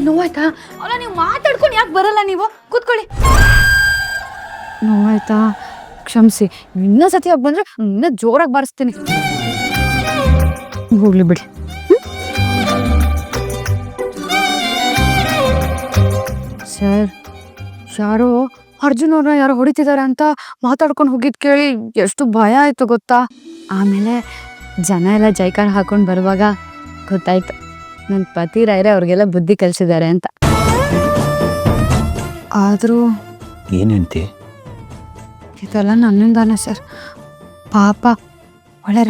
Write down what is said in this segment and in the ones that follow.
ನೋವಾಯ್ತಾ? ಅಲ್ಲ ನೀವು ಮಾತಾಡ್ಕೊಂಡು ಯಾಕೆ ಬರಲ್ಲ? ನೀವು ಕೂತ್ಕೊಳ್ಳಿ. ನೋವಾಯ್ತಾ? ಕ್ಷಮಿಸಿ. ಇನ್ನೊಂದ್ಸತಿ ಯಾಕೆ ಬಂದ್ರೆ ಇನ್ನೂ ಜೋರಾಗಿ ಬಾರಿಸ್ತೀನಿ. ಹೋಗ್ಲಿ ಬಿಡಿ. ಸರ್, ಯಾರೋ ಅರ್ಜುನ್ ಅವ್ರನ್ನ ಯಾರೋ ಹೊಡಿತಿದ್ದಾರೆ ಅಂತ ಮಾತಾಡ್ಕೊಂಡು ಹೋಗಿದ್ ಕೇಳಿ ಎಷ್ಟು ಭಯ ಆಯ್ತು ಗೊತ್ತಾ? ಆಮೇಲೆ ಜನ ಎಲ್ಲ ಜೈಕಾರ ಹಾಕೊಂಡು ಬರುವಾಗ ಗೊತ್ತಾಯ್ತು ನನ್ನ ಪತಿ ರಾಯರೇ ಅವ್ರಿಗೆಲ್ಲ ಬುದ್ಧಿ ಕಲಿಸಿದ್ದಾರೆ ಅಂತ. ಆದರೂ ಏನಂತೆ? ಇದೆಲ್ಲ ನನ್ನಿಂದಾನೆ ಸರ್. ಪಾಪ ಒಳ್ಳೆ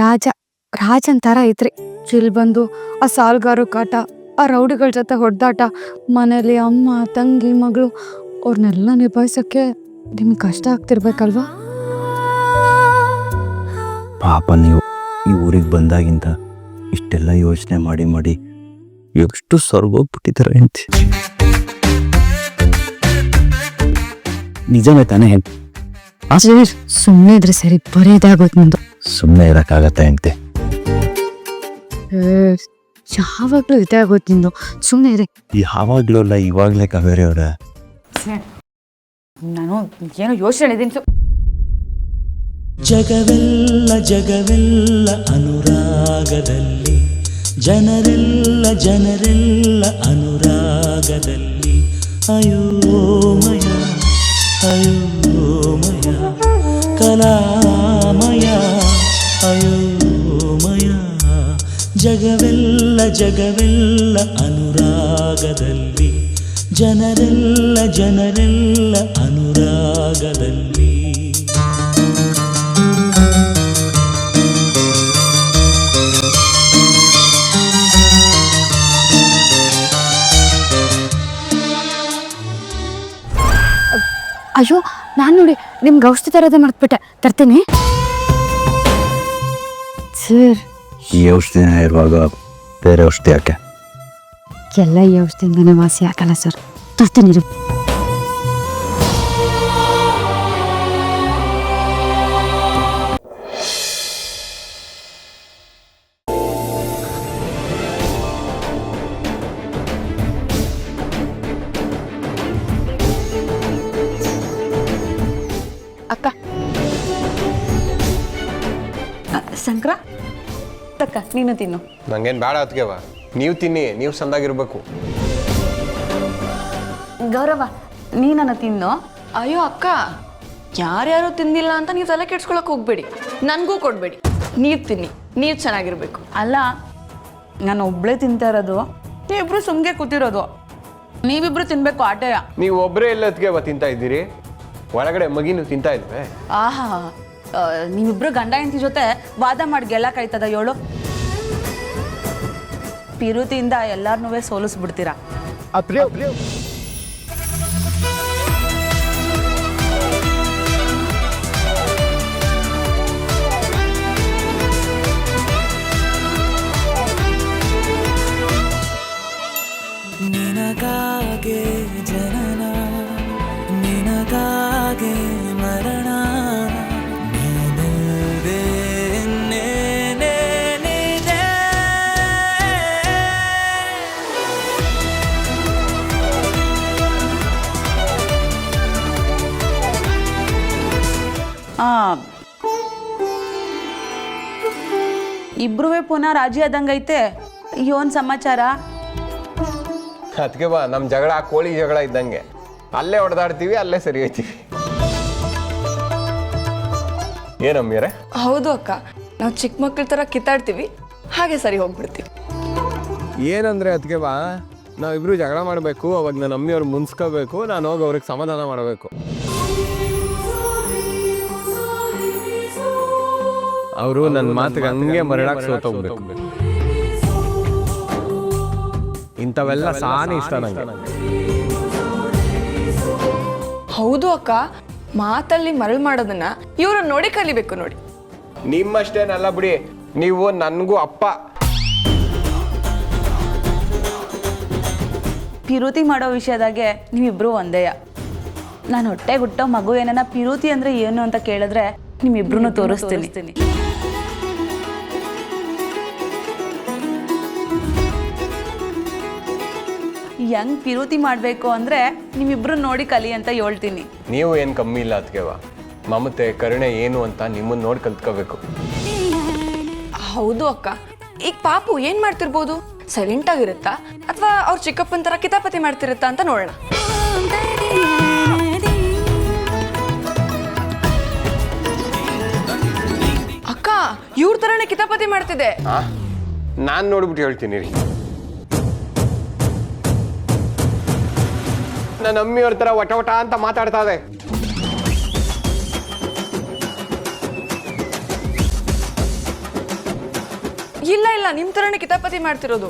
ರಾಜನ್ ಥರ ಐತ್ರಿ. ಚಿಲ್ ಬಂದು ಆ ಸಾಲ್ಗಾರು ಕಾಟ, ಆ ರೌಡಿಗಳ ಜೊತೆ ಹೊಡೆದಾಟ, ಮನೇಲಿ ಅಮ್ಮ ತಂಗಿ ಮಗಳು ಅವ್ರನ್ನೆಲ್ಲ ನಿಭಾಯಿಸೋಕ್ಕೆ ನಿಮ್ಗೆ ಕಷ್ಟ ಆಗ್ತಿರ್ಬೇಕಲ್ವಾ? ಪಾಪ ನೀವು ಈ ಊರಿಗೆ ಬಂದಾಗಿಂದ ಇಷ್ಟೆಲ್ಲ ಯೋಚನೆ ಮಾಡಿ ಮಾಡಿ ಎಷ್ಟು ಸ್ವರ್ಗೋಗ್ಬಿಟ್ಟಿದ್ದಾರೆ ಅಂತ. ನಿಜವೇ ತಾನೇ? ಸುಮ್ಮನೆ ಇದ್ರೆ ಸರಿ, ಬರೇದಾಗೋದು ನಿಂದು. ಸುಮ್ಮನೆ ಇರೋಕ್ಕಾಗತ್ತೆ ಅಂತೆ? ಯಾವಾಗ್ಲೂ ಇದೇ ಆಗೋದು ನಿಂದು. ಸುಮ್ಮನೆ ಇರಿ. ಯಾವಾಗ್ಲೂ ಅಲ್ಲ, ಇವಾಗಲೇ ಕಾವೇರಿ ಅವರ. ನಾನು ಏನೋ ಯೋಚನೆ ಇದ್ದೀನಿ. ಜಗವೆಲ್ಲ ಜಗವೆಲ್ಲ ಅನುರಾಗದಲ್ಲಿ, ಜನರೆಲ್ಲ ಜನರೆಲ್ಲ ಅನುರಾಗದಲ್ಲಿ. ಅಯೋಮಯ ಅಯೋಮಯ ಕಲಾಮಯ ಅಯೋಮಯ. ಜಗವೆಲ್ಲ ಜಗವೆಲ್ಲ ಅನುರಾಗದಲ್ಲಿ, ಜನರೆಲ್ಲ ಜನರೆಲ್ಲ ಅನುರಾಗದಲ್ಲಿ. ಅಯ್ಯೋ, ನಾನು ನೋಡಿ ನಿಮ್ಗೆ ಔಷಧಿ ತರೋದೇ ಮರ್ತ್ಬಿಟ್ಟೆ. ತರ್ತೀನಿ ಸರ್. ಈ ಔಷಧಿನ ಇರುವಾಗ ಬೇರೆ ಔಷಧಿ ಯಾಕೆ? ಎಲ್ಲ ಈ ಔಷಧಿಯಿಂದನೇ ವಾಸಿ ಆಗಲ್ಲ ಸರ್. ತರ್ತೀನಿ ರೀ. ಅಕ್ಕ, ಶಂಕರ ತಕ್ಕ ನೀನು ತಿನ್ನು. ನಂಗೇನು ಬೇಡ ಅತ್ಗೆವ, ನೀವು ತಿನ್ನಿ, ನೀವು ಸಂದಾಗಿರ್ಬೇಕು. ಗೌರವ, ನೀನನ್ನ ತಿನ್ನು. ಅಯ್ಯೋ ಅಕ್ಕ, ಯಾರ್ಯಾರು ತಿಂದಿಲ್ಲ ಅಂತ ನೀವು ತಲೆ ಕೆಡ್ಸ್ಕೊಳಕ್ ಹೋಗ್ಬೇಡಿ, ನನಗೂ ಕೊಡಬೇಡಿ. ನೀವು ತಿನ್ನಿ, ನೀವು ಚೆನ್ನಾಗಿರ್ಬೇಕು. ಅಲ್ಲ, ನಾನು ಒಬ್ಬಳೇ ತಿಂತಾ ಇರೋದು, ನೀವಿಬ್ರು ಸುಮ್ಗೆ ಕೂತಿರೋದು. ನೀವಿಬ್ರು ತಿನ್ಬೇಕು ಆಟಯ. ನೀವು ಒಬ್ಬರೇ ಎಲ್ಲ ಅತ್ಗೆವ ತಿಂತಾ ಇದ್ದೀರಿ? ಒಳಗಡೆ ಮಗಿನೂ ತಿಂತಾ ಇಲ್ವೇ? ಆಹಾ, ನೀವಿಬ್ರು ಗಂಡ ಹೆಂಡತಿ ಜೊತೆ ವಾದ ಮಾಡಿ ಗೆಲ್ಲಕ್ಕಾಯ್ತದ ಹೇಳು? ಪಿರುತಿಯಿಂದ ಎಲ್ಲಾರನ್ನೂ ಸೋಲಿಸ್ಬಿಡ್ತೀರಾ. ನಿನಗಾಗೆ ಜನನ, ನಿನಗಾಗೆ ಮರಣ, ನೀನಲ್ಲದೆ ಇನ್ನೇನೇನಿದೆ? ಇಬ್ರೂ ಪುನಃ ರಾಜಿ ಆದಂಗೈತೆ. ಇವನ್ ಸಮಾಚಾರ? ಅತ್ಗೆವ, ನಮ್ಮ ಜಗಳ ಕೋಳಿ ಜಗಳ ಇದ್ದಂಗೆ, ಅಲ್ಲೇ ಹೊಡೆದಾಡ್ತೀವಿ, ಅಲ್ಲೇ ಸರಿ ಹೋಯ್ತೀವಿ. ಏನಮ್ಮೀರೆ? ಹೌದು ಅಕ್ಕ, ನಾವು ಚಿಕ್ಕ ಮಕ್ಳ ಥರ ಕಿತ್ತಾಡ್ತೀವಿ, ಹಾಗೆ ಸರಿ ಹೋಗ್ಬಿಡ್ತೀವಿ. ಏನಂದ್ರೆ ಅತ್ಗೆವ, ನಾವಿಬ್ರು ಜಗಳ ಮಾಡಬೇಕು, ಅವಾಗ ನನ್ನ ಅಮ್ಮಿಯವ್ರು ಮುನ್ಸ್ಕೋಬೇಕು, ನಾನು ಹೋಗಿ ಅವ್ರಿಗೆ ಸಮಾಧಾನ ಮಾಡಬೇಕು. ಅವರು ನನ್ನ ಮಾತಿಗೆ ಹಂಗೆ ಮರಳಾಕ್ ಸೋತೋಗ್ಬೇಕು. ಇಂಥವೆಲ್ಲ ಸಾನಿ ಇಷ್ಟ ನಂಗೆ. ಹೌದು ಅಕ್ಕ, ಮಾತಲ್ಲಿ ಮರಳು ಮಾಡೋದನ್ನ ಇವ್ರು ನೋಡಿ ಕಲಿಬೇಕು ನೋಡಿ. ನಿಮ್ಮಷ್ಟೇನಲ್ಲ ಬಿಡಿ, ನೀವು ನನಗೂ ಅಪ್ಪ. ಪಿರುತಿ ಮಾಡೋ ವಿಷಯದಾಗೆ ನೀವಿಬ್ರು ಒಂದೇಯ. ನಾನು ಹೊಟ್ಟೆಗೆ ಹುಟ್ಟೋ ಮಗು ಏನನ್ನ ಪಿರುತಿ ಅಂದ್ರೆ ಏನು ಅಂತ ಕೇಳಿದ್ರೆ ನಿಮ್ಮಿಬ್ರು ತೋರಿಸ್ತೀನಿ. ಹೆಂಗ್ ಪಿರುತಿ ಮಾಡಬೇಕು ಅಂದ್ರೆ ನಿಮ್ಮಿಬ್ರು ನೋಡಿ ಕಲಿ ಅಂತ ಹೇಳ್ತೀನಿ. ನೀವು ಏನು ಕಮ್ಮಿ ಇಲ್ಲ ಅದಕ್ಕೆವ, ಮಮತೆ ಕರುಣೆ ಏನು ಅಂತ ನಿಮ್ಮನ್ನ ನೋಡಿ ಕಲ್ತ್ಕೋಬೇಕು. ಹೌದು ಅಕ್ಕ, ಈಗ ಪಾಪು ಏನ್ ಮಾಡ್ತಿರ್ಬೋದು? ಸೈಲೆಂಟ್ ಆಗಿರುತ್ತಾ ಅಥವಾ ಅವ್ರ ಚಿಕ್ಕಪ್ಪನ ತರ ಕಿತಾಪತಿ ಮಾಡ್ತಿರುತ್ತಾ ಅಂತ ನೋಡೋಣ. ಅಕ್ಕ, ಇವ್ರ ತರನೇ ಕಿತಾಪತಿ ಮಾಡ್ತಿದೆ. ನಾನು ನೋಡ್ಬಿಟ್ಟು ಹೇಳ್ತೀನಿ ರೀ. ನನ್ನ ಅಮ್ಮಿಯವ್ರ ತರ ವಟ ವಟ ಅಂತ ಮಾತಾಡ್ತಾ ಇದೆ. ಇಲ್ಲ ಇಲ್ಲ, ನಿಮ್ ತರನೇ ಕಿತಾಪತಿ ಮಾಡ್ತಿರೋದು.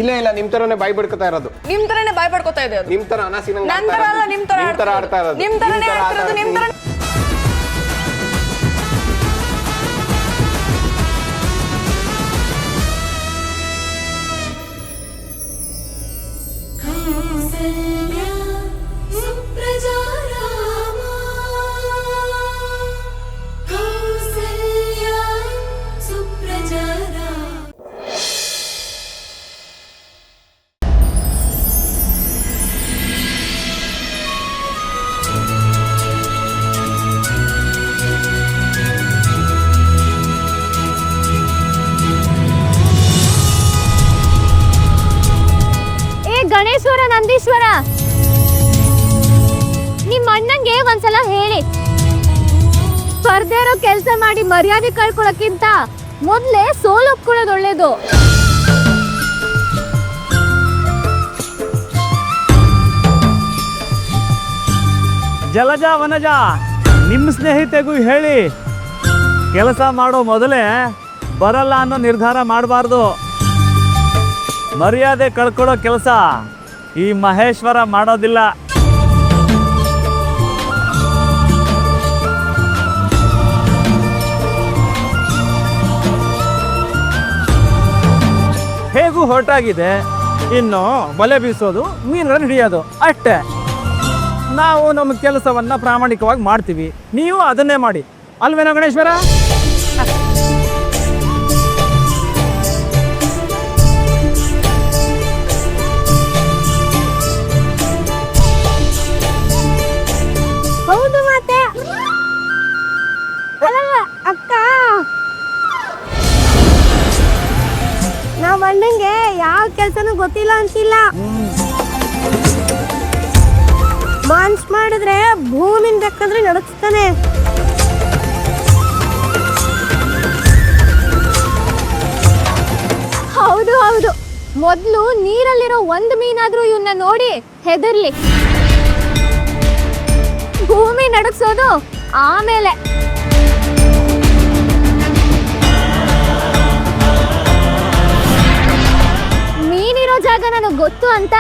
ಇಲ್ಲ ಇಲ್ಲ, ನಿಮ್ ತರನೇ ಬಾಯಿ ಬಿಡ್ಕೊತಾ ಇರೋದು. ನಿಮ್ ತರನೇ ಬಾಯ್ ಪಡ್ಕೋತಾ ಇದೆ ಅದು. ನಿಮ್ ತರ ಅನಾಸಿನ ನನ್ ತರ ಅಲ್ಲ, ನಿಮ್ ತರ ಆಡ್ತಾ ಇರೋದು. ನಿಮ್ ತರನೇ ಆಡ್ತಿರೋದು, ನಿಮ್ ತರ. ಗಣೇಶ್ವರ, ನಂದೀಶ್ವರ, ನಿಮ್ಮ ಅಣ್ಣಂಗೆ ಒಂದ್ಸಲ ಹೇಳಿ, ಸ್ಪರ್ಧೆ ಇರೋ ಕೆಲಸ ಮಾಡಿ ಮರ್ಯಾದೆ ಕಳ್ಕೊಳಕ್ಕಿಂತ ಮೊದ್ಲೇ ಸೋಲು ಒಪ್ಕೊಳ್ಳೋದು ಒಳ್ಳೇದು. ಜಲಜ ವನಜ, ನಿಮ್ಮ ಸ್ನೇಹಿತೆಗೂ ಹೇಳಿ, ಕೆಲಸ ಮಾಡೋ ಮೊದಲೇ ಬರಲ್ಲ ಅನ್ನೋ ನಿರ್ಧಾರ ಮಾಡಬಾರ್ದು. ಮರ್ಯಾದೆ ಕಳ್ಕೊಳ್ಳೋ ಕೆಲಸ ಈ ಮಹೇಶ್ವರ ಮಾಡೋದಿಲ್ಲ. ಹೇಗೂ ಹೊರಟಾಗಿದೆ, ಇನ್ನು ಬಲೆ ಬೀಸೋದು, ಮೀನುಗಳನ್ನು ಹಿಡಿಯೋದು ಅಷ್ಟೇ. ನಾವು ನಮ್ಮ ಕೆಲಸವನ್ನು ಪ್ರಾಮಾಣಿಕವಾಗಿ ಮಾಡ್ತೀವಿ, ನೀವು ಅದನ್ನೇ ಮಾಡಿ, ಅಲ್ವೇನೋ ಗಣೇಶ್ವರ? ಹೌದು ಮತ್ತೆ ಅಕ್ಕ, ನಮ್ಮ ಅಣ್ಣಂಗೆ ಯಾವ ಕೆಲ್ಸನೂ ಗೊತ್ತಿಲ್ಲ ಅಂತಿಲ್ಲ. ಮನ್ಸ್ ಮಾಡಿದ್ರೆ ಭೂಮಿನ ಬೇಕಾದ್ರೆ ನಡೆಸ್ತಾನೆ. ಹೌದು ಹೌದು, ಮೊದ್ಲು ನೀರಲ್ಲಿರೋ ಒಂದು ಮೀನಾದ್ರೂ ಇವನ್ನ ನೋಡಿ ಹೆದರ್ಲಿ. ಭೂಮಿ ನಡಗ್ಸೋದು ಆಮೇಲೆ. ಮೀನಿರೋ ಜಾಗ ನನಗೆ ಗೊತ್ತು ಅಂತ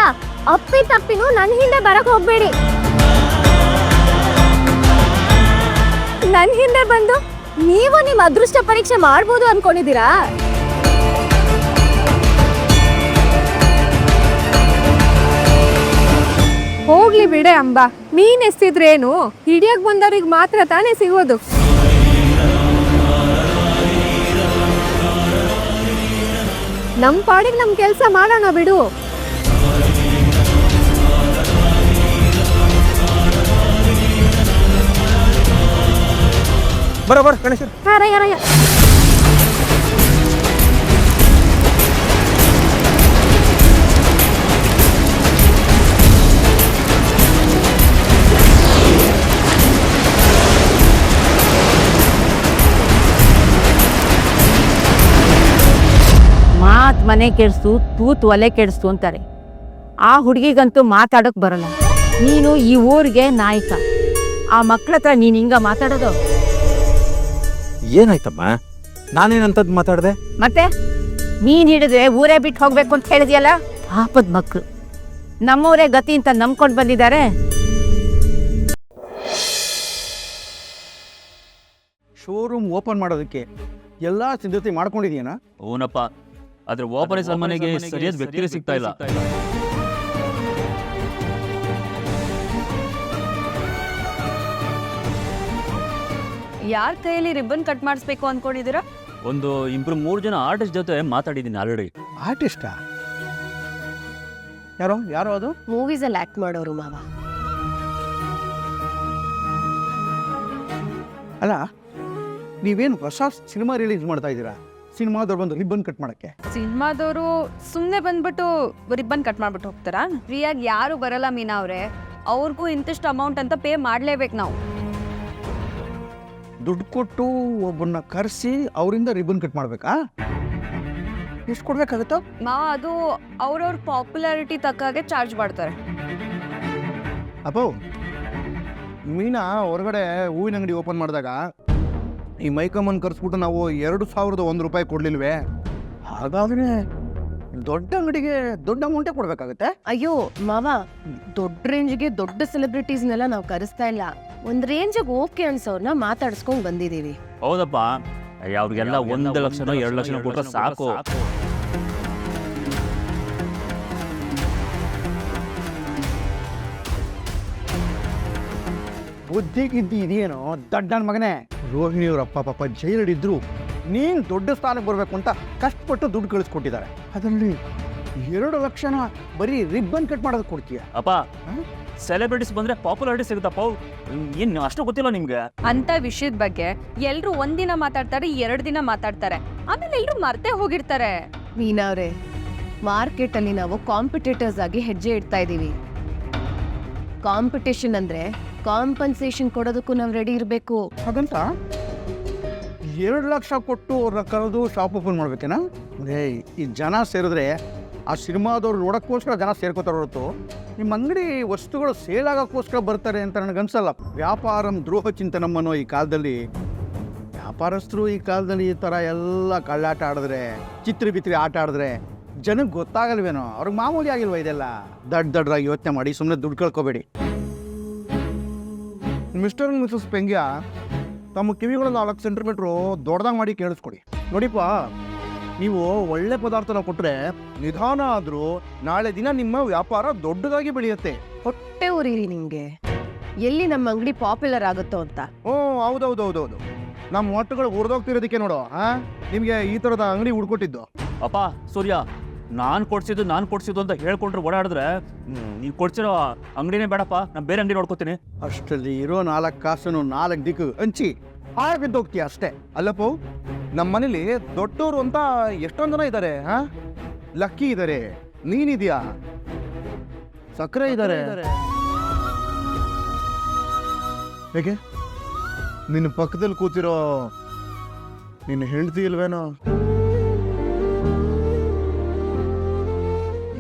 ಅಪ್ಪಿ ತಪ್ಪಿನೂ ನನ್ನ ಹಿಂದೆ ಬರಕ್ ಹೋಗ್ಬೇಡಿ. ನನ್ನ ಹಿಂದೆ ಬಂದು ನೀವು ನಿಮ್ಮ ಅದೃಷ್ಟ ಪರೀಕ್ಷೆ ಮಾಡ್ಬೋದು ಅನ್ಕೊಂಡಿದ್ದೀರಾ? ಹೋಗ್ಲಿ ಬಿಡೆ ಅಂಬ, ಮೀನ್ ಎಸ್ತಿದ್ರೇನು, ಹಿಡಿಯಕ್ ಬಂದವ್ರಿಗೆ ಮಾತ್ರ ತಾನೇ ಸಿಗೋದು. ನಮ್ ಪಾಡಿಗೆ ನಮ್ ಕೆಲ್ಸ ಮಾಡೋಣ ಬಿಡು. ಬರೋಬರ್ ಗಣೇಶ. ರಯ್ಯ ಮಾತು ಮನೆ ಕೆಡಿಸ್ತು, ತೂತು ಒಲೆ ಕೆಡಿಸ್ತು ಅಂತಾರೆ. ಆ ಹುಡುಗಿಗಂತೂ ಮಾತಾಡೋಕೆ ಬರಲ್ಲ. ನೀನು ಈ ಊರಿಗೆ ನಾಯಕ, ಆ ಮಕ್ಳ ಹತ್ರ ನೀನು ಹಿಂಗ ಏನಾಯ್ತಮ್ಮ? ನಾನೇನಂತದ್ದು ಮಾತಾಡ್ದೆ? ಮತ್ತೆ ಮೀನ್ ಹಿಡಿದ್ರೆ ಊರೇ ಬಿಟ್ಟು ಹೋಗ್ಬೇಕು ಅಂತ ಹೇಳಿದ್ಯಲ್ಲ, ಪಾಪದ ಮಕ್ಕಳು ನಮ್ಮೂರೇ ಗತಿ ಅಂತ ನಂಬ್ಕೊಂಡು ಬಂದಿದ್ದಾರೆ. ಶೋರೂಮ್ ಓಪನ್ ಮಾಡೋದಕ್ಕೆ ಎಲ್ಲ ಸಿದ್ಧತೆ ಮಾಡ್ಕೊಂಡಿದ್ಯೇನಾ? ಓನಪ್ಪ, ಆದ್ರೆ ಓಪನ್ ಸನ್ಮಾನಿಗೆ ಸರಿಯಾದ ವ್ಯಕ್ತಿಗೆ ಸಿಗ್ತಾ ಇಲ್ಲ. ಯಾರ ಕೈಯಲ್ಲಿ ರಿಬ್ಬನ್ ಕಟ್ ಮಾಡಿಸ್ಬೇಕು ಅನ್ಕೊಂಡಿದ್ದೀರಾ? ಒಂದು 3 ಜನ ಆರ್ಟಿಸ್ಟ್ ಜೊತೆ ಮಾತಾಡಿದ್ದೀನಿ ಆಲ್ರೆಡಿ. ಆರ್ಟಿಸ್ಟಾ? ಯಾರೋ ಅದು? ಮೂವೀಸಲ್ಲಿ ಆಕ್ಟ್ ಮಾಡೋರು ಮಾವ. ಅಲ್ಲ, ನೀವೇನು ಹೊಸ ಸಿನಿಮಾ ರಿಲೀಸ್ ಮಾಡ್ತಾ ಇದ್ದೀರಾ? ಸಿನಿಮಾದವ್ರು ಬಂದು ರಿಬ್ಬನ್ ಕಟ್ ಮಾಡಕ್ಕೆ? ಸಿನಿಮಾದವರು ಸುಮ್ಮನೆ ಬಂದ್ಬಿಟ್ಟು ರಿಬ್ಬನ್ ಕಟ್ ಮಾಡ್ಬಿಟ್ಟು ಹೋಗ್ತಾರಾ? ಫ್ರೀಯಾಗಿ ಯಾರು ಬರಲ್ಲ ಮೀನಾ ಅವರೇ. ಅವ್ರಿಗೂ ಇಂತಿಷ್ಟು ಅಮೌಂಟ್ ಅಂತ ಪೇ ಮಾಡಲೇಬೇಕು ನಾವು. ದುಡ್ಡು ಕೊಟ್ಟು ಒಬ್ಬನ್ನ ಕರೆಸಿ ಅವರಿಂದ ರಿಬ್ಬನ್ ಕಟ್ ಮಾಡ್ಬೇಕಾ? ಎಷ್ಟು ಕೊಡ್ಬೇಕಾಗತ್ತ? ಅದು ಅವ್ರವ್ರ ಪಾಪ್ಯುಲಾರಿಟಿ ತಕ್ಕಾಗೆ ಚಾರ್ಜ್ ಮಾಡ್ತಾರೆ. ಅಪ್ಪೋ, ಮೀನಾ ಹೊರಗಡೆ ಹೂವಿನ ಅಂಗಡಿ ಓಪನ್ ಮಾಡಿದಾಗ ಈ ಮೈಕಮ್ಮನ್ ಕರೆಸ್ಬಿಟ್ಟು ನಾವು 2,001 ರೂಪಾಯಿ ಕೊಡ್ಲಿಲ್ವೇ? ಹಾಗಾದ್ರೆ ದೊಡ್ಡ ಅಂಗಡಿಗೆ ದೊಡ್ಡ ಅಮೌಂಟೇ ಕೊಡ್ಬೇಕಾಗತ್ತೆ. ಅಯ್ಯೋ ಮಾವ, ದೊಡ್ಡ ರೇಂಜ್ಗೆ ದೊಡ್ಡ ಸೆಲೆಬ್ರಿಟೀಸ್ನೆಲ್ಲ ನಾವು ಕರೆಸ್ತಾ ಇಲ್ಲ. ಒಂದ್ ರೇಂಜಿಗೆ ಓಕೆ ಅನ್ಸೋರ್ನ ಮಾತಾಡ್ಸ್ಕೊಂಡ್ ಬಂದಿದೀವಿ. ಹೌದಪ್ಪ, ಅವ್ರಿಗೆಲ್ಲ 1 ಲಕ್ಷನೋ 2 ಲಕ್ಷನೋ ಕೊಟ್ರೆ ಸಾಕು. ಬುದ್ಧಿಗಿದ್ದಿ ಇದೆಯೇನೋ ದಡ್ಡನ ಮಗನೇ. ರೋಹಿಣಿಯವ್ರಪ್ಪ ಪಾಪ ಜೈಲಲ್ಲಿದ್ರು ನೀನು ದೊಡ್ಡ ಸ್ಥಾನಕ್ಕೆ ಬರಬೇಕು ಅಂತ ಕಷ್ಟಪಟ್ಟು ದುಡ್ಡು ಕಳಿಸ್ಕೊಟ್ಟಿದ್ದಾರೆ. ಅದರಲ್ಲಿ 2 ಲಕ್ಷನ ಬರೀ ರಿಬ್ಬನ್ ಕಟ್ ಮಾಡೋದು ಕೊಡ್ತೀಯ? ಅಪ್ಪ, ಸೆಲೆಬ್ರಿಟೀಸ್ ಬಂದ್ರೆ ಪಾಪ್ಯುಲಾರಿಟಿ ಸಿಗುತ್ತಪ್ಪ. ಏನು ಅಷ್ಟು ಗೊತ್ತಿಲ್ಲ ನಿಮ್ಗೆ? ಅಂತ ವಿಷಯದ ಬಗ್ಗೆ ಎಲ್ರು ಒಂದಿನ ಮಾತಾಡ್ತಾರೆ, 2 ದಿನ ಮಾತಾಡ್ತಾರೆ, ಆಮೇಲೆ ಎಲ್ರು ಮರ್ತೇ ಹೋಗಿರ್ತಾರೆ. ಮೀನಾ ಅವ್ರೆ, ಮಾರ್ಕೆಟ್ ಅಲ್ಲಿ ನಾವು ಕಾಂಪಿಟೇಟರ್ಸ್ ಆಗಿ ಹೆಜ್ಜೆ ಇಡ್ತಾ ಇದೀವಿ. ಕಾಂಪಿಟೇಷನ್ ಅಂದ್ರೆ ಕಾಂಪನ್ಸೇಷನ್ ಕೊಡೋದಕ್ಕೂ ನಾವು ರೆಡಿ ಇರಬೇಕು. ಹಾಗಂತ 2 ಲಕ್ಷ ಕೊಟ್ಟು ಅವ್ರನ್ನ ಕರೆದು ಶಾಪ್ ಓಪನ್ ಮಾಡ್ಬೇಕೇನಾ? ಈ ಜನ ಸೇರಿದ್ರೆ ಆ ಸಿನಿಮಾದವ್ರು ನೋಡೋಕ್ಕೋಸ್ಕರ ಜನ ಸೇರ್ಕೋತಾರ ಹೊರತು ನಿಮ್ಮ ಅಂಗಡಿ ವಸ್ತುಗಳು ಸೇಲ್ ಆಗೋಕ್ಕೋಸ್ಕರ ಬರ್ತಾರೆ ಅಂತ ನನಗನ್ಸಲ್ಲ. ವ್ಯಾಪಾರಂ ದ್ರೋಹ ಚಿಂತನಂ ಅನ್ನೋ ಈ ಕಾಲದಲ್ಲಿ ವ್ಯಾಪಾರಸ್ಥರು ಈ ಕಾಲದಲ್ಲಿ ಈ ಥರ ಎಲ್ಲ ಕಳ್ಳಾಟ ಆಡಿದ್ರೆ, ಚಿತ್ರಿ ಆಟ ಆಡಿದ್ರೆ ಜನಕ್ಕೆ ಗೊತ್ತಾಗಲ್ವೇನೋ? ಅವ್ರಿಗೆ ಮಾಮೂಲಿ ಆಗಿಲ್ವ ಇದೆಲ್ಲ? ದಡ್ಡರಾಗಿ ಯೋಚನೆ ಮಾಡಿ ಸುಮ್ಮನೆ ದುಡ್ಡು ಕಳ್ಕೊಬೇಡಿ. ಮಿಸ್ಟರ್ ಅಂಡ್ ಮಿಸಸ್ ಪೆಂಗ್ಯ, ತಮ್ಮ ಕಿವಿಗಳು 4 ಸೆಂಟಿಮೀಟ್ರು ದೊಡ್ಡದಾಗಿ ಮಾಡಿ ಕೇಳಿಸ್ಕೊಡಿ. ನೋಡಿಪ್ಪ, ನೀವು ಒಳ್ಳೆ ಪದಾರ್ಥನ ಕೊಟ್ಟರೆ ನಿಧಾನ ಆದರೂ ನಾಳೆ ದಿನ ನಿಮ್ಮ ವ್ಯಾಪಾರ ದೊಡ್ಡದಾಗಿ ಬೆಳೆಯುತ್ತೆ. ಹೊಟ್ಟೆ ಉರಿರಿ ನಿಮ್ಗೆ, ಎಲ್ಲಿ ನಮ್ಮ ಅಂಗಡಿ ಪಾಪ್ಯುಲರ್ ಆಗುತ್ತೋ ಅಂತ. ಹೌದೌದು, ನಮ್ಮ ಮೊಟ್ಟಗಳು ಉರಿದೋಗ್ತಿರೋದಕ್ಕೆ ನೋಡು ನಿಮಗೆ ಈ ಥರದ ಅಂಗಡಿ ಹುಡ್ಕೊಟ್ಟಿದ್ದು. ಅಪ್ಪ ಸೂರ್ಯ, ನಾನು ಕೊಡ್ಸಿದ್ದು ಅಂತ ಹೇಳ್ಕೊಂಡ್ರೆ ಓಡಾಡಿದ್ರೆ ನೀವು ಕೊಡ್ಸಿರೋ ಅಂಗಡಿನೇ ಬೇಡಪ್ಪ, ನಾನು ಬೇರೆ ಅಂಗಡಿ ನೋಡ್ಕೋತೀನಿ. ಅಷ್ಟರಲ್ಲಿ ಇರೋ 4 ಕಾಸನ್ನು 4 ದಿಕ್ಕು ಹಂಚಿ ಬಿದ್ದೋಗ್ತೀಯ ಅಷ್ಟೇ. ಅಲ್ಲಪ್ಪು, ನಮ್ಮ ಮನೇಲಿ ದೊಡ್ಡವರು ಅಂತ ಎಷ್ಟೊಂದು ಜನ ಇದ್ದಾರೆ. ಲಕ್ಕಿ ಇದ್ದಾರೆ, ನೀನಿದ್ಯಾ, ಸಕ್ಕರೆ ಇದ್ದಾರೆ. ಹೇಗೆ ನಿನ್ನ ಪಕ್ಕದಲ್ಲಿ ಕೂತಿರೋ ನಿನ್ನ ಹೆಂಡತಿ ಇಲ್ವೇನೋ?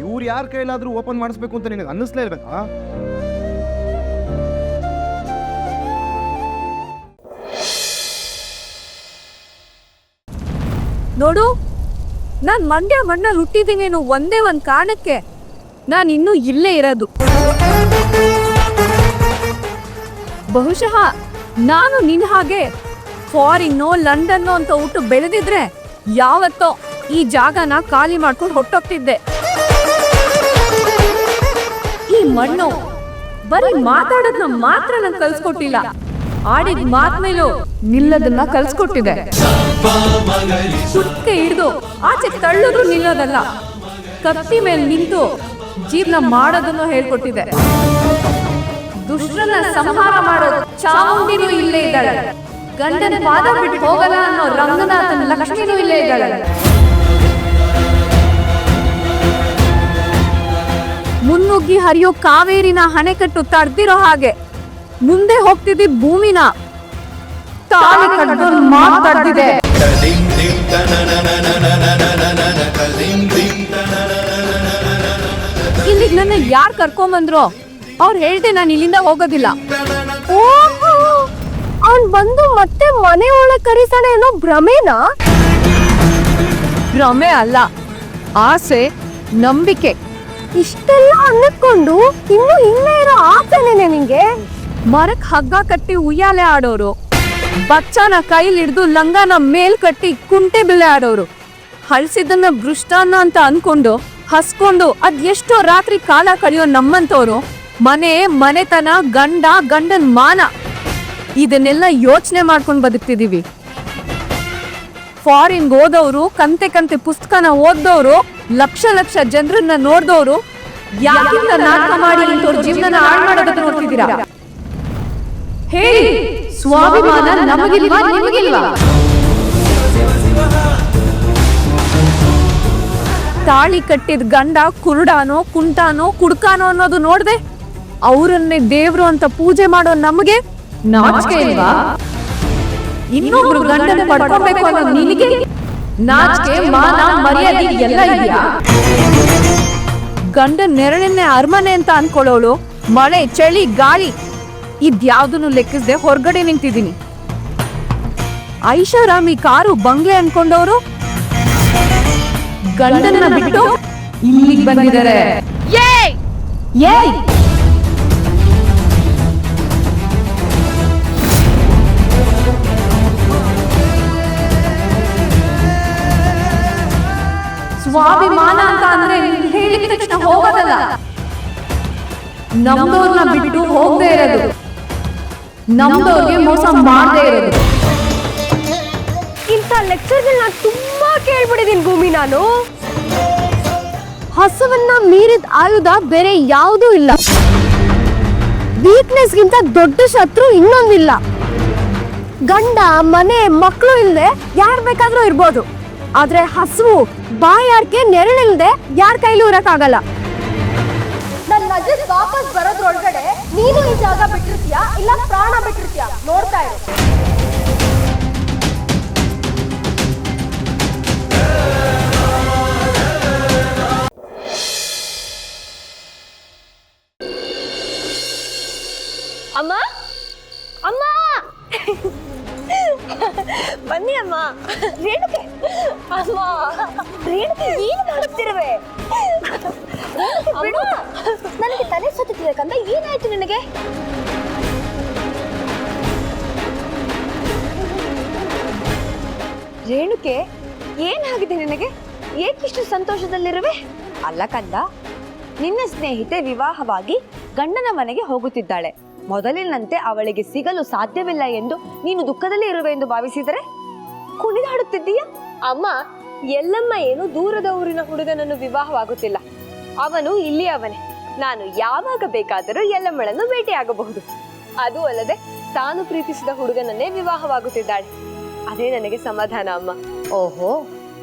ಇವ್ರು ಯಾರ ಕೈಲಾದ್ರೂ ಓಪನ್ ಮಾಡಿಸ್ಬೇಕು ಅಂತ ನಿನಗೆ ಅನ್ನಿಸ್ಲೇ ಇರ್ಬೇಕಾ? ನೋಡು, ನಾನು ಮಂಡ್ಯ ಮಣ್ಣಲ್ಲಿ ಹುಟ್ಟಿದ್ದೀನಿ ಒಂದೇ ಒಂದು ಕಾರಣಕ್ಕೆ ನಾನು ಇನ್ನೂ ಇಲ್ಲೇ ಇರೋದು. ಬಹುಶಃ ನಾನು ನಿನ್ನ ಹಾಗೆ ಫಾರಿನ್ನೋ ಲಂಡನ್ನೋ ಅಂತ ಹುಟ್ಟು ಬೆಳೆದಿದ್ರೆ ಯಾವತ್ತೋ ಈ ಜಾಗನ ಖಾಲಿ ಮಾಡ್ಕೊಂಡು ಹೊಟ್ಟೋಗ್ತಿದ್ದೆ. ಈ ಮಣ್ಣು ಬರೀ ಮಾತಾಡೋದನ್ನ ಮಾತ್ರ ನಂಗೆ ಕಲ್ಸ್ಕೊಟ್ಟಿಲ್ಲ, ಆಡಿದ ಮಾತ್ ಮೇಲೂ ನಿಲ್ಲೋದನ್ನ ಕಲ್ಸ್ಕೊಟ್ಟಿದೆ. ಸುತ್ತೆ ಹಿಡಿದು ಆಚೆ ತಳ್ಳೋದು ನಿಲ್ಲೋದಲ್ಲ, ಕತ್ತಿ ಮೇಲೆ ನಿಂತು ಜೀವನ ಮಾಡೋದನ್ನು ಹೇಳ್ಕೊಟ್ಟಿದೆ. ದುಷ್ಟರನ್ನ ಸಂಹಾರ ಮಾಡೋದು ಚಾಮುಂಡಿನೂ ಇಲ್ಲೇ ಇದ್ದಾಳೆ, ಗಂಡನ ಪಾದ ಬಿಟ್ಟು ಹೋಗಲ್ಲ ಅನ್ನೋ ರಂಗನಾಥನ ಲಕ್ಷ್ಮಿನೂ ಇಲ್ಲೇ ಇದ್ದಾಳೆ. ಮುನ್ನುಗ್ಗಿ ಹರಿಯೋ ಕಾವೇರಿನ ಹಣೆಕಟ್ಟು ತಡ್ದಿರೋ ಹಾಗೆ ಮುಂದೆ ಹೋಗ್ತಿದ್ದಿ ಭೂಮಿನ ತಾಳಿ ಕಟ್ಟೋರು ಮಾತಾಡ್ತಿದೆ. ಇಲ್ಲಿಗೆ ನನ್ನ ಯಾರು ಕರ್ಕೊಂಬಂದ್ರು ಅವ್ರು ಹೇಳ್ದೆ ನಾನು ಇಲ್ಲಿಂದ ಹೋಗೋದಿಲ್ಲ. ಅವ್ನ್ ಬಂದು ಮತ್ತೆ ಮನೆ ಒಳಗೆ ಕರೀತಾನೆ ಅನ್ನೋ ಭ್ರಮೇನಾ? ಭ್ರಮೆ ಅಲ್ಲ, ಆಸೆ, ನಂಬಿಕೆ. ಇಷ್ಟೆಲ್ಲ ಅನ್ನಕೊಂಡು ಇನ್ನು ಇಲ್ಲೇ ಇರೋ ಆಸೆನೇನೆ ನಿಂಗೆ? ಮರಕ್ ಹಗ್ಗ ಕಟ್ಟಿ ಉಯ್ಯಾಲೆ ಆಡೋರು, ಬಚ್ಚನ ಕೈಲಿ ಹಿಡ್ದು ಲಂಗನ ಮೇಲ್ ಕಟ್ಟಿ ಕುಂಟೆ ಬಿಲ್ಲೆ ಆಡೋರು, ಹಳ್ಸಿದ್ದನ್ನ ಭೃಷ್ಟಾನ್ನ ಅಂತ ಅನ್ಕೊಂಡು ಹಸ್ಕೊಂಡು ಅದೆಷ್ಟೋ ರಾತ್ರಿ ಕಾಲ ಕಳೆಯೋ ನಮ್ಮಂತವ್ರು ಮನೆತನ, ಗಂಡನ್ ಮಾನ ಇದನ್ನೆಲ್ಲ ಯೋಚನೆ ಮಾಡ್ಕೊಂಡು ಬದುಕ್ತಿದೀವಿ. ಫಾರಿನ್ಗೆ ಓದೋರು, ಕಂತೆ ಪುಸ್ತಕನ ಓದ್ದೋರು, ಲಕ್ಷ ಜನರನ್ನ ನೋಡ್ದವ್ರು ಯಾಕಿಂತ ನಾಟಕ ಮಾಡಿ ಇಂಥವ್ರ ಜೀವನ ಹಾಳು ಮಾಡೋದನ್ನ ನೋಡ್ತಿದ್ದೀರಾ? ಹೇಳಿ, ಸ್ವಾಭಿಮಾನ ನಮಗಿಲ್ವಾ, ನಿಮಗಿಲ್ವಾ? ತಾಳಿ ಕಟ್ಟಿದ ಗಂಡ ಕುರುಡಾನೋ, ಕುಂಟಾನೋ, ಕುಡ್ಕಾನೋ ಅನ್ನೋದು ನೋಡ್ದೆ ಅವರನ್ನೇ ದೇವ್ರು ಅಂತ ಪೂಜೆ ಮಾಡೋ ನಮಗೆ ನಾಚಿಕೆ ಇಲ್ವಾ? ಇನ್ನೊಬ್ರು ಗಂಡನ ಪಡ್ಕೋಬೇಕು ಅನ್ನೋ ನಿನಗೆ ನಾಚಿಕೆ, ಮಾನ, ಮರ್ಯಾದೆ ಎಲ್ಲ ಇದೆಯಾ? ಗಂಡ ನೆರಳನ್ನೇ ಅರಮನೆ ಅಂತ ಅನ್ಕೊಳ್ಳೋಳು ಮಳೆ, ಚಳಿ, ಗಾಳಿ ಇದ್ಯಾವ್ದನ್ನು ಲೆಕ್ಕಿಸದೆ ಹೊರಗಡೆ ನಿಂತಿದ್ದೀನಿ. ಐಷಾರಾಮಿ ಕಾರು, ಬಂಗ್ಲೆ ಅನ್ಕೊಂಡವರು ಗಂಡನ್ನ ಬಿಟ್ಟು ಇಲ್ಲಿಗೆ ಬಂದಿದ್ದಾರೆ. ಸ್ವಾಭಿಮಾನ ಅಂತ ಅಂದ್ರೆ ಹೇಳಿದ ತಕ್ಷಣ ಹೋಗೋದಲ್ಲ, ನಮ್ದವ್ರನ್ನ ಬಿಟ್ಟು ಹೋಗದೆ ಇರೋದು, ನಮ್ದವ್ರಿಗೆ ಮೋಸ ಮಾಡದೇ ಇರೋದು. ಇಂಥ ಲೆಕ್ಚರ್ಗಳನ್ನ ತುಂಬಾ ಕೇಳ್ಬಿಟ್ಟಿದೀನಿ ಭೂಮಿ. ನಾನು ಹಸುವನ್ನ ಮೀರಿದ ಆಯುಧ ಬೇರೆ ಯಾವುದೂ ಇಲ್ಲ. ವೀಕ್ನೆಸ್ಗಿಂತ ದೊಡ್ಡ ಶತ್ರು ಇನ್ನೊಂದಿಲ್ಲ. ಗಂಡ, ಮನೆ, ಮಕ್ಕಳು ಇಲ್ಲದೆ ಯಾರು ಬೇಕಾದ್ರೂ ಇರ್ಬೋದು, ಆದ್ರೆ ಹಸುವು, ಬಾಯಾರಿಕೆ, ನೆರಳಿಲ್ದೆ ಯಾರ ಕೈಲೂ ಇರಕ್ಕಾಗಲ್ಲ. ನನ್ನ ಅಜ್ಜಿ ವಾಪಸ್ ಬರೋದ್ರೊಳಗಡೆ ನೀನು ಈ ಜಾಗ ಬಿಟ್ಟಿರ್ತೀಯಾ ಇಲ್ಲ ಪ್ರಾಣ ಬಿಟ್ಟಿರ್ತೀಯಾ ನೋಡ್ತಾ ಇರು. ಅಮ್ಮ, ಅಮ್ಮ, ಬನ್ನಿ ಅಮ್ಮ. ರೇಣುಕೆ, ಅಮ್ಮ, ರೇಣುಕೆ ಏನು ಮಾಡುತ್ತಿರುವೆ? ನನಗೆ ತಲೆ ಸುತ್ತಿರ್ಬೇಕಂತ ಏನಾಯ್ತು ನಿನಗೆ? ರೇಣುಕೆ, ಏನಾಗಿದೆ ನಿನಗೆ? ಏಕಿಷ್ಟು ಸಂತೋಷದಲ್ಲಿರುವೆ? ಅಲ್ಲ ಕಂದ, ನಿನ್ನ ಸ್ನೇಹಿತೆ ವಿವಾಹವಾಗಿ ಗಂಡನ ಮನೆಗೆ ಹೋಗುತ್ತಿದ್ದಾಳೆ. ಮೊದಲಿನಂತೆ ಅವಳಿಗೆ ಸಿಗಲು ಸಾಧ್ಯವಿಲ್ಲ ಎಂದು ನೀನು ದುಃಖದಲ್ಲಿ ಇರುವೆ ಎಂದು ಭಾವಿಸಿದರೆ ಕುಣಿದಾಡುತ್ತಿದ್ದೀಯ? ಅಮ್ಮ, ಎಲ್ಲಮ್ಮ ಏನು ದೂರದ ಊರಿನ ಹುಡುಗನನ್ನು ವಿವಾಹವಾಗುತ್ತಿಲ್ಲ. ಅವನು ಇಲ್ಲಿ ಅವನೇ. ನಾನು ಯಾವಾಗ ಬೇಕಾದರೂ ಎಲ್ಲಮ್ಮಳನ್ನು ಭೇಟಿಯಾಗಬಹುದು. ಅದು ಅಲ್ಲದೆ ತಾನು ಪ್ರೀತಿಸಿದ ಹುಡುಗನನ್ನೇ ವಿವಾಹವಾಗುತ್ತಿದ್ದಾಳೆ. ಅದೇ ನನಗೆ ಸಮಾಧಾನ ಅಮ್ಮ. ಓಹೋ,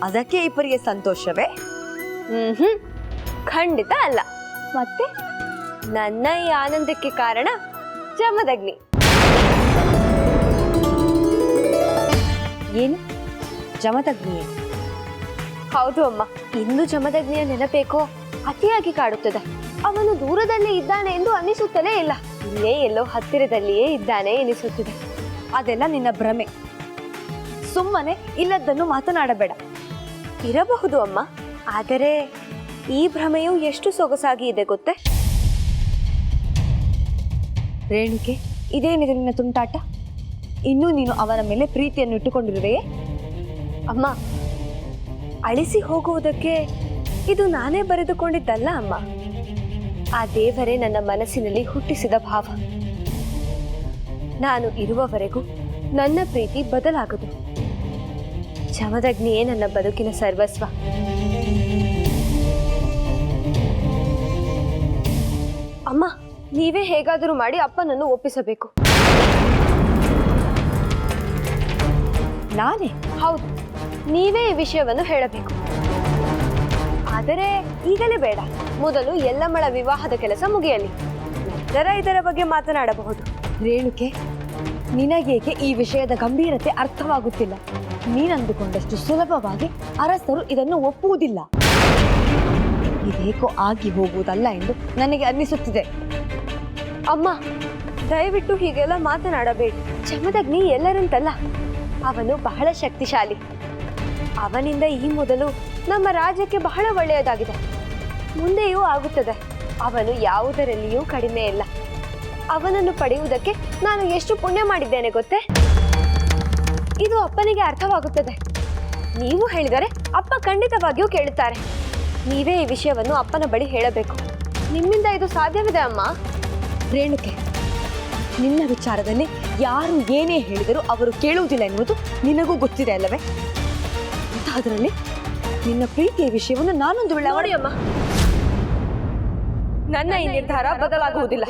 ಅದಕ್ಕೆ ಈ ಪರಿಗೆ ಸಂತೋಷವೇ? ಖಂಡಿತ ಅಲ್ಲ. ಮತ್ತೆ ನನ್ನ ಈ ಆನಂದಕ್ಕೆ ಕಾರಣ ಜಮದಗ್ನಿ. ಏನು ಜಮದಗ್ನಿಯೇ? ಹೌದು ಅಮ್ಮ, ಇನ್ನು ಜಮದಗ್ನಿಯ ನೆನಪೇಕೋ ಅತಿಯಾಗಿ ಕಾಡುತ್ತದೆ. ಅವನು ದೂರದಲ್ಲಿ ಇದ್ದಾನೆ ಎಂದು ಅನಿಸುತ್ತಲೇ ಇಲ್ಲ, ಇಲ್ಲೇ ಎಲ್ಲೋ ಹತ್ತಿರದಲ್ಲಿಯೇ ಇದ್ದಾನೆ ಎನಿಸುತ್ತಿದೆ. ಅದೆಲ್ಲ ನಿನ್ನ ಭ್ರಮೆ. ಸುಮ್ಮನೆ ಇಲ್ಲದನ್ನು ಮಾತನಾಡಬೇಡ. ಇರಬಹುದು ಅಮ್ಮ, ಆದರೆ ಈ ಭ್ರಮೆಯು ಎಷ್ಟು ಸೊಗಸಾಗಿ ಇದೆ ಗೊತ್ತೇ? ರೇಣುಕೆ, ಇದೇನಿದೆ ನಿನ್ನ ತುಂಟಾಟ? ಇನ್ನೂ ನೀನು ಅವನ ಮೇಲೆ ಪ್ರೀತಿಯನ್ನು ಇಟ್ಟುಕೊಂಡಿರುವೆಯೇ? ಅಮ್ಮ, ಅಳಿಸಿ ಹೋಗುವುದಕ್ಕೆ ಇದು ನಾನೇ ಬರೆದುಕೊಂಡಿದ್ದಲ್ಲ ಅಮ್ಮ. ಆ ದೇವರೇ ನನ್ನ ಮನಸ್ಸಿನಲ್ಲಿ ಹುಟ್ಟಿಸಿದ ಭಾವ. ನಾನು ಇರುವವರೆಗೂ ನನ್ನ ಪ್ರೀತಿ ಬದಲಾಗದು. ಜಮದಗ್ನಿಯೇ ನನ್ನ ಬದುಕಿನ ಸರ್ವಸ್ವ. ಅಮ್ಮ, ನೀವೇ ಹೇಗಾದರೂ ಮಾಡಿ ಅಪ್ಪನನ್ನು ಒಪ್ಪಿಸಬೇಕು. ನಾನೇ? ಹೌದು, ನೀವೇ ಈ ವಿಷಯವನ್ನು ಹೇಳಬೇಕು. ಆದರೆ ಈಗಲೇ ಬೇಡ. ಮೊದಲು ಎಲ್ಲಮ್ಮಳ ವಿವಾಹದ ಕೆಲಸ ಮುಗಿಯಲಿ, ನಂತರ ಇದರ ಬಗ್ಗೆ ಮಾತನಾಡಬಹುದು. ರೇಣುಕೆ, ನಿನಗೇಕೆ ಈ ವಿಷಯದ ಗಂಭೀರತೆ ಅರ್ಥವಾಗುತ್ತಿಲ್ಲ? ನೀನಂದುಕೊಂಡಷ್ಟು ಸುಲಭವಾಗಿ ಅರಸರು ಇದನ್ನು ಒಪ್ಪುವುದಿಲ್ಲ. ಇದೇಕೋ ಆಗಿ ಹೋಗುವುದಲ್ಲ ಎಂದು ನನಗೆ ಅನ್ನಿಸುತ್ತಿದೆ. ಅಮ್ಮ, ದಯವಿಟ್ಟು ಹೀಗೆಲ್ಲ ಮಾತನಾಡಬೇಡಿ. ಜಮದಗ್ನಿ ಎಲ್ಲರಂತಲ್ಲ, ಅವನು ಬಹಳ ಶಕ್ತಿಶಾಲಿ. ಅವನಿಂದ ಈ ಮೊದಲು ನಮ್ಮ ರಾಜ್ಯಕ್ಕೆ ಬಹಳ ಒಳ್ಳೆಯದಾಗಿದೆ, ಮುಂದೆಯೂ ಆಗುತ್ತದೆ. ಅವನು ಯಾವುದರಲ್ಲಿಯೂ ಕಡಿಮೆ ಇಲ್ಲ. ಅವನನ್ನು ಪಡೆಯುವುದಕ್ಕೆ ನಾನು ಎಷ್ಟು ಪುಣ್ಯ ಮಾಡಿದ್ದೇನೆ ಗೊತ್ತೇ? ಇದು ಅಪ್ಪನಿಗೆ ಅರ್ಥವಾಗುತ್ತದೆ. ನೀವು ಹೇಳಿದರೆ ಅಪ್ಪ ಖಂಡಿತವಾಗಿಯೂ ಕೇಳುತ್ತಾರೆ. ನೀವೇ ಈ ವಿಷಯವನ್ನು ಅಪ್ಪನ ಬಳಿ ಹೇಳಬೇಕು. ನಿಮ್ಮಿಂದ ಇದು ಸಾಧ್ಯವಿದೆ ಅಮ್ಮ. ರೇಣುಕೆ, ನಿನ್ನ ವಿಚಾರದಲ್ಲಿ ಯಾರು ಏನೇ ಹೇಳಿದರೂ ಅವರು ಕೇಳುವುದಿಲ್ಲ ಎನ್ನುವುದು ನಿನಗೂ ಗೊತ್ತಿದೆ ಅಲ್ಲವೇ? ಅದರಲ್ಲಿ ನಿನ್ನ ಪ್ರೀತಿಯ ವಿಷಯವನ್ನು ನಾನೊಂದು ವೇಳೆ ನೋಡಿ ಅಮ್ಮ, ನನ್ನ ಈ ನಿರ್ಧಾರ ಬದಲಾಗುವುದಿಲ್ಲ.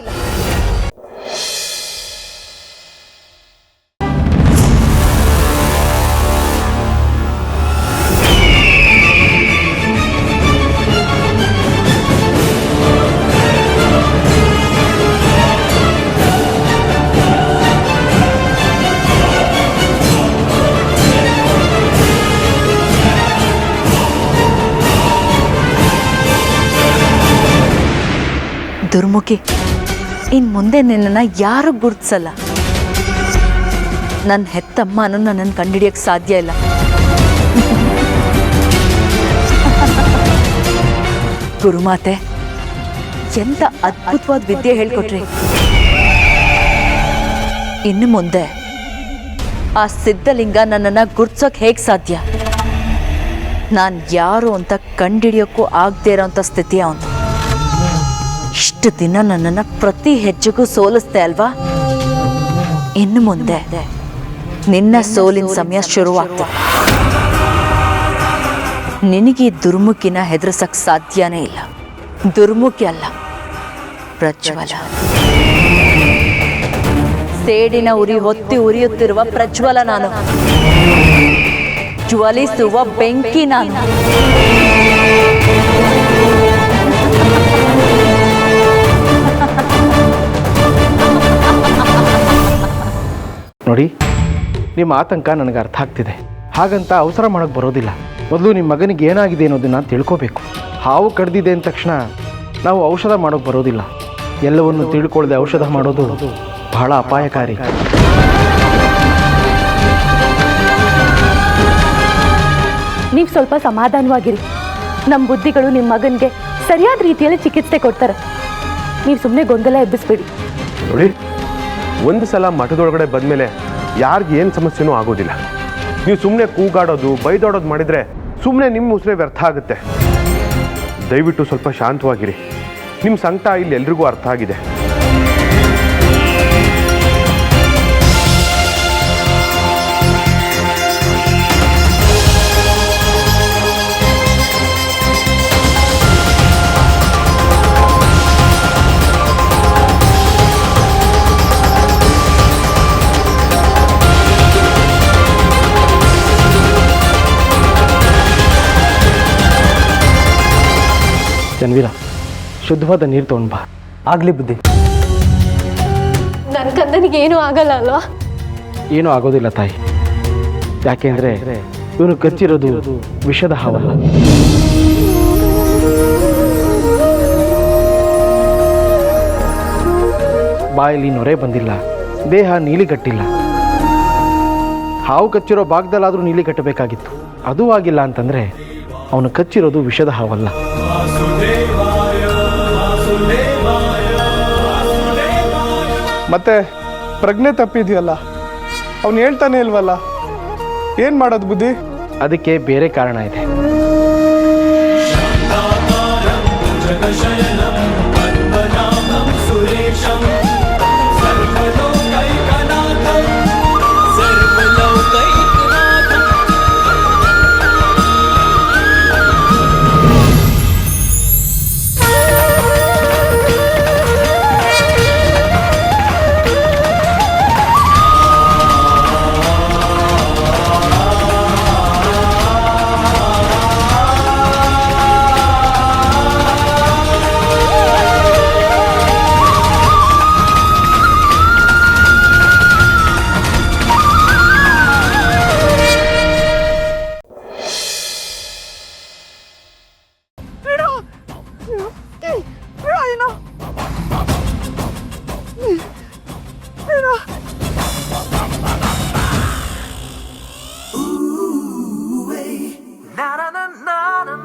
ದುರ್ಮುಖಿ, ಇನ್ ಮುಂದೆ ನಿನ್ನನ್ನು ಯಾರು ಗುರುತಿಸಲ್ಲ. ನನ್ನ ಹೆತ್ತಮ್ಮನೂ ನನ್ನನ್ನು ಕಂಡುಹಿಡಿಯಕ್ಕೆ ಸಾಧ್ಯ ಇಲ್ಲ. ಗುರುಮಾತೆ, ಎಂತ ಅದ್ಭುತವಾದ ವಿದ್ಯೆ ಹೇಳ್ಕೊಟ್ರಿ. ಇನ್ನು ಮುಂದೆ ಆ ಸಿದ್ಧಲಿಂಗ ನನ್ನನ್ನು ಗುರ್ತಿಸೋಕೆ ಹೇಗೆ ಸಾಧ್ಯ? ನಾನು ಯಾರು ಅಂತ ಕಂಡುಹಿಡಿಯೋಕ್ಕೂ ಆಗದೆ ಇರೋಂಥ ಸ್ಥಿತಿ ಅವನು. ಇಷ್ಟು ದಿನ ನನ್ನನ್ನು ಪ್ರತಿ ಹೆಜ್ಜೆಗೂ ಸೋಲಿಸ್ತೆ ಅಲ್ವಾ? ಇನ್ನು ಮುಂದೆ ನಿನ್ನ ಸೋಲಿನ ಸಮಯ ಶುರುವಾಗ್ತದೆ. ನಿನಗೆ ದುರ್ಮುಖಿನ ಹೆದರ್ಸಕ್ಕೆ ಸಾಧ್ಯನೇ ಇಲ್ಲ. ದುರ್ಮುಖಿ ಅಲ್ಲ, ಪ್ರಜ್ವಲ. ಸೇಡಿನ ಉರಿ ಹೊತ್ತಿ ಉರಿಯುತ್ತಿರುವ ಪ್ರಜ್ವಲ ನಾನು. ಜ್ವಲಿಸುವ ಬೆಂಕಿ ನಾನು. ನೋಡಿ, ನಿಮ್ಮ ಆತಂಕ ನನಗೆ ಅರ್ಥ ಆಗ್ತಿದೆ. ಹಾಗಂತ ಅವಸರ ಮಾಡೋಕ್ಕೆ ಬರೋದಿಲ್ಲ. ಮೊದಲು ನಿಮ್ಮ ಮಗನಿಗೆ ಏನಾಗಿದೆ ಅನ್ನೋದನ್ನು ತಿಳ್ಕೋಬೇಕು. ಹಾವು ಕಡ್ದಿದೆ ಅಂದ ತಕ್ಷಣ ನಾವು ಔಷಧ ಮಾಡೋಕ್ಕೆ ಬರೋದಿಲ್ಲ. ಎಲ್ಲವನ್ನು ತಿಳ್ಕೊಳ್ಳದೆ ಔಷಧ ಮಾಡೋದು ಬಹಳ ಅಪಾಯಕಾರಿ. ನೀವು ಸ್ವಲ್ಪ ಸಮಾಧಾನವಾಗಿರಿ. ನಮ್ಮ ಬುದ್ಧಿಗಳು ನಿಮ್ಮ ಮಗನಿಗೆ ಸರಿಯಾದ ರೀತಿಯಲ್ಲಿ ಚಿಕಿತ್ಸೆ ಕೊಡ್ತಾರೆ. ನೀವು ಸುಮ್ಮನೆ ಗೊಂದಲ ಎಬ್ಬಿಸ್ಬೇಡಿ. ನೋಡಿ, ಒಂದು ಸಲ ಮಠದೊಳಗಡೆ ಬಂದಮೇಲೆ ಯಾರಿಗೆ ಏನು ಸಮಸ್ಯೆನೂ ಆಗೋದಿಲ್ಲ. ನೀವು ಸುಮ್ಮನೆ ಕೂಗಾಡೋದು ಬೈದಾಡೋದು ಮಾಡಿದರೆ ಸುಮ್ಮನೆ ನಿಮ್ಮ ಉಸಿರೇ ವ್ಯರ್ಥ ಆಗುತ್ತೆ. ದಯವಿಟ್ಟು ಸ್ವಲ್ಪ ಶಾಂತವಾಗಿರಿ. ನಿಮ್ಮ ಸಂಕಟ ಇಲ್ಲಿ ಎಲ್ರಿಗೂ ಅರ್ಥ ಆಗಿದೆ. ಜನ್ವೀರ, ಶುದ್ಧವಾದ ನೀರು ತೊಗೊಂಡು ಬಾ. ಆಗಲಿ ಬುದ್ಧಿ. ನನ್ನ ಕಂದನಿಗೆ ಏನೂ ಆಗಲ್ಲ ಅಲ್ವಾ? ಏನೂ ಆಗೋದಿಲ್ಲ ತಾಯಿ. ಯಾಕೆಂದರೆ ಇವನು ಕಚ್ಚಿರೋದು ವಿಷದ ಹಾವಲ್ಲ. ಬಾಯಲ್ಲಿ ನೊರೆ ಬಂದಿಲ್ಲ, ದೇಹ ನೀಲಿಗಟ್ಟಿಲ್ಲ. ಹಾವು ಕಚ್ಚಿರೋ ಭಾಗದಲ್ಲಾದರೂ ನೀಲಿ ಕಟ್ಟಬೇಕಾಗಿತ್ತು. ಅದೂ ಆಗಿಲ್ಲ ಅಂತಂದರೆ ಅವನು ಕಚ್ಚಿರೋದು ವಿಷದ ಹಾವಲ್ಲ. ಮತ್ತೆ ಪ್ರಜ್ಞೆ ತಪ್ಪಿದೆಯಲ್ಲ, ಅವನು ಹೇಳ್ತಾನೆ ಇಲ್ವಲ್ಲ, ಏನು ಮಾಡೋದು ಬುದ್ಧಿ? ಅದಕ್ಕೆ ಬೇರೆ ಕಾರಣ ಇದೆ. na na na na na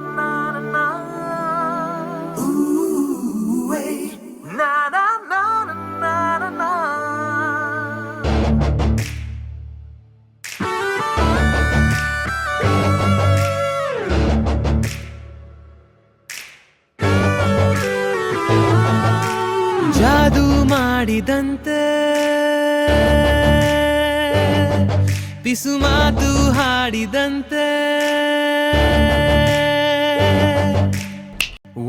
ಜಾದು ಮಾಡಿದಂತೆ ಪಿಸು ಮಾತು ಹಾಡಿದಂತೆ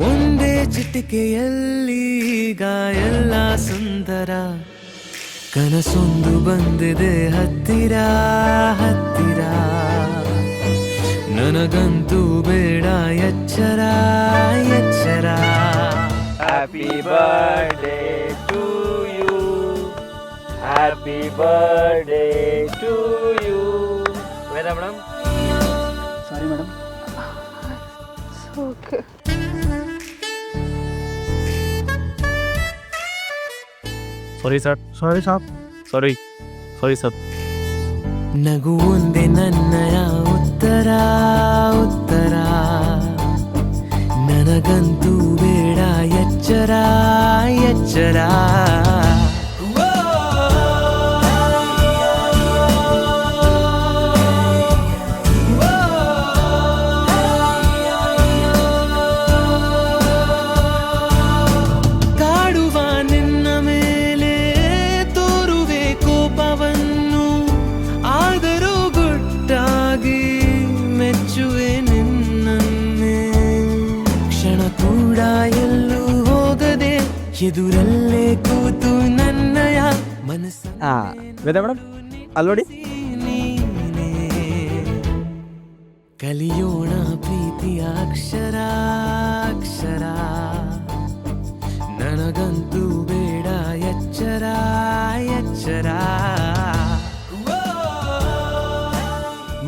ಒಂದೇ ಚಿಟಿಕೆಯಲ್ಲಿ ಈಗ ಎಲ್ಲ ಸುಂದರ ಕನಸೊಂದು ಬಂದಿದೆ ಹತ್ತಿರ ಹತ್ತಿರ ನನಗಂತೂ ಬೇಡ ಎಚ್ಚರ ಎಚ್ಚರ happy birthday to you, happy birthday to you. Veda madam, sorry madam. Okay. Sorry sir, sorry ಸಾಬ್, ಸಾರಿ ಸಾರಿ ಸರ್. ನಗು ಒಂದೇ ನನ್ನಯ ಉತ್ತರ ಉತ್ತರ ನನಗಂತೂ ಬೇಡ ಎಚ್ಚರ ಎಚ್ಚರ. ಕಾಡುವ ನಿನ್ನ ಮೇಲೆ ತೋರುವೆ ಕೋಪವನ್ನು, ಆದರೂ ಗುಟ್ಟಾಗಿ ಮೆಚ್ಚುವೆ ನಿನ್ನನ್ನೇ. ಕ್ಷಣ ಕೂಡ ಎಲ್ಲೂ ಹೋಗದೆ ಎದುರಲ್ಲೇ ಕೂತು ನನ್ನಯ ಮನಸ್ಸು ವೇದಾ ಮೇಡಮ್ ಅಲ್ಲಿ ನೋಡಿ. ನೀನೇ ಕಲಿಯೋಣ ಪ್ರೀತಿಯ ಅಕ್ಷರ ಅಕ್ಷರ ನನಗಂತೂ ಬೇಡ ಎಚ್ಚರ ಎಚ್ಚರ.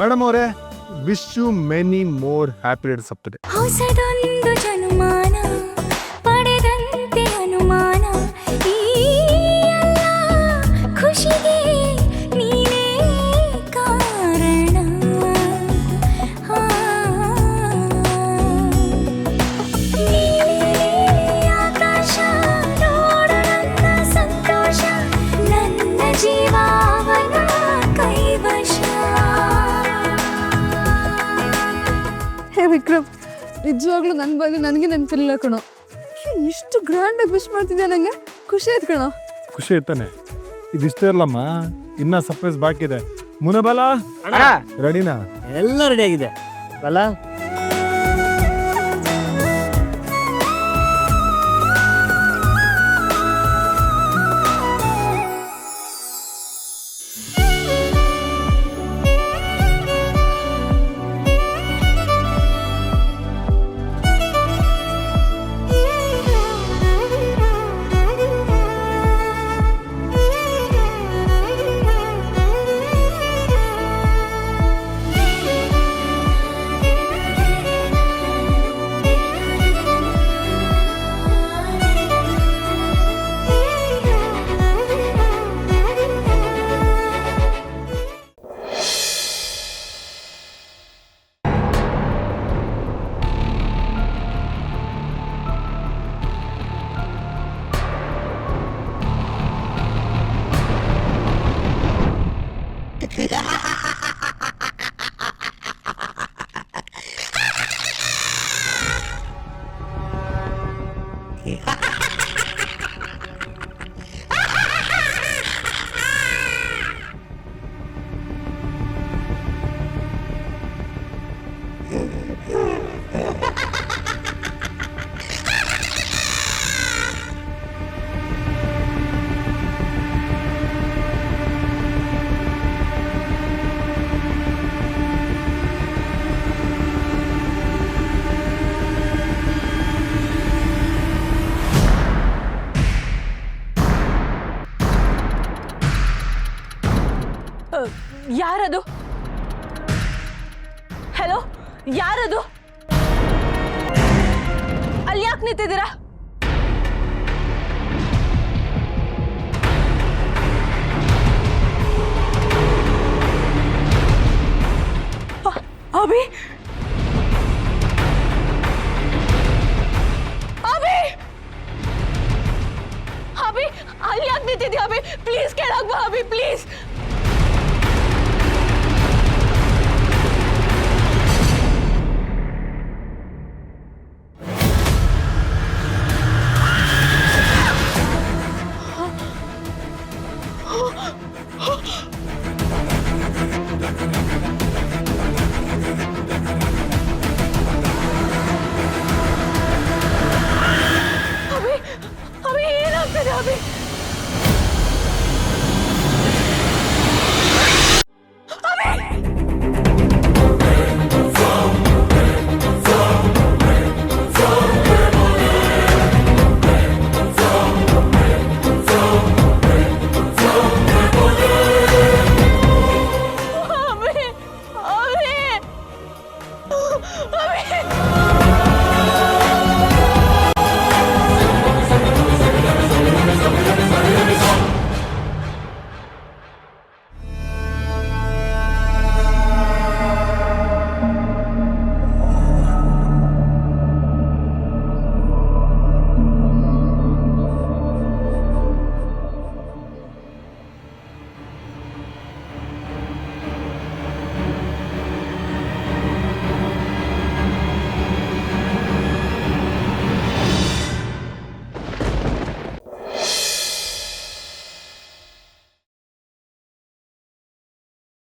ಮೇಡಮ್ ಅವರೇ, wish you many more happy returns of the day. ಹೊಸದೊಂದು ಜನುಮಾನ ಪಡೆದಂತೆ ಅನುಮಾನ, ಈ ಎಲ್ಲ ಖುಷಿಗೆ ನೀನೇ ಕಾರಣ. ಆಕಾಶ ನೋಡು ನನ್ನ ಸಂತೋಷ, ನನ್ನ ಜೀವನ ಕೈವಶ. ಹೇ ವಿಕ್ರಮ್, ನಿಜವಾಗ್ಲೂ ನನ್ನ ಬಗ್ಗೆ ನನಗೆ ನೆನಪಿಲ್ಲ ಕಣೋ. ಇಷ್ಟು ಗ್ರ್ಯಾಂಡಾಗಿ ವಿಶ್ ಮಾಡ್ತಿದ್ಯಾ, ನನಗೆ ಖುಷಿ ಆಯ್ತು ಕಣೋ. ಖುಷಿ ಆಯ್ತಾನೆ. ಇದಿಷ್ಟೇ ಇರಲಮ್ಮ, ಇನ್ನ ಸರ್ಪ್ರೈಸ್ ಬಾಕಿ ಇದೆ. ಮುನಬಲ ರೆಡಿನಾ? ಎಲ್ಲ ರೆಡಿ ಆಗಿದೆ ಬಲ. ಯಾರದು? ಹಲೋ, ಯಾರದು? ಅಲ್ಲಿ ಯಾಕೆ ನಿಂತಿದ್ದೀರಾ? ಅಭಿ, ಅಭಿ, ಅಭಿ, ಅಲ್ಲಿ ಯಾಕೆ ನಿಂತಿದ್ಯಾ? ಅಭಿ ಪ್ಲೀಸ್ ಕೆಳಗೆ ಬಾ. ಅಭಿ ಪ್ಲೀಸ್.